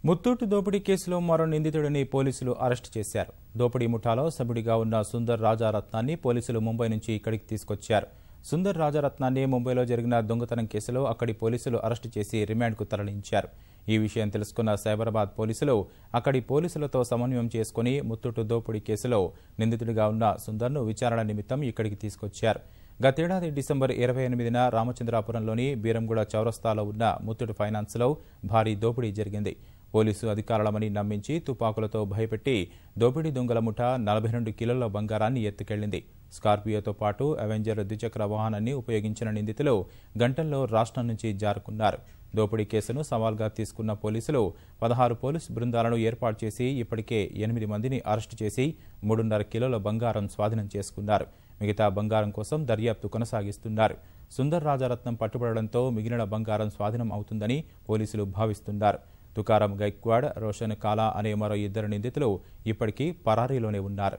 ముత్తూట్ దోపిడీ కేసులో మరో నిందితుడిని పోలీసులు అరెస్టు చేశారు. దోపిడీ ముఠాలో సభ్యుడిగా ఉన్న సుందర్ రాజారత్నాన్ని పోలీసులు ముంబై నుంచి ఇక్కడికి తీసుకొచ్చారు. సుందర్ రాజారత్నాన్ని ముంబైలో జరిగిన దొంగతనం కేసులో అక్కడి పోలీసులు అరెస్టు చేసి రిమాండ్కు తరలించారు. ఈ విషయం తెలుసుకున్న సైబరాబాద్ పోలీసులు అక్కడి పోలీసులతో సమన్వయం చేసుకుని ముత్తూట్ దోపిడీ కేసులో నిందితుడిగా ఉన్న సుందర్ను విచారణ నిమిత్తం ఇక్కడికి తీసుకొచ్చారు. గతేడాది డిసెంబర్ 28న రామచంద్రాపురంలోని బీరంగూడ చౌరస్తాలో ఉన్న ముత్తూట్ ఫైనాన్స్లో భారీ దోపిడీ జరిగింది. పోలీసు అధికారులమని నమ్మించి తుపాకులతో భయపెట్టి దోపిడీ దొంగల ముఠా 42 కిలోల బంగారాన్ని ఎత్తుకెళ్లింది. స్కార్పియోతో పాటు అవెంజర్ ద్విచక్ర వాహనాన్ని ఉపయోగించిన నిందితులు గంటల్లో రాష్ట్రం నుంచి జారుకున్నారు. దోపిడీ కేసును సవాల్గా తీసుకున్న పోలీసులు 16 పోలీసు బృందాలను ఏర్పాటు చేసి ఇప్పటికే 8 మందిని అరెస్టు చేసి 3.5 కిలోల బంగారం స్వాధీనం చేసుకున్నారు. మిగతా బంగారం కోసం దర్యాప్తు కొనసాగిస్తున్నారు. సుందర్ రాజారత్నం పట్టుబడడంతో మిగిలిన బంగారం స్వాధీనం అవుతుందని పోలీసులు భావిస్తున్నారు. తుకారం గైక్వాడ్, రోషన్ కాలా అనే మరో 2 నిందితులు ఇప్పటికీ పరారీలోనే ఉన్నారు.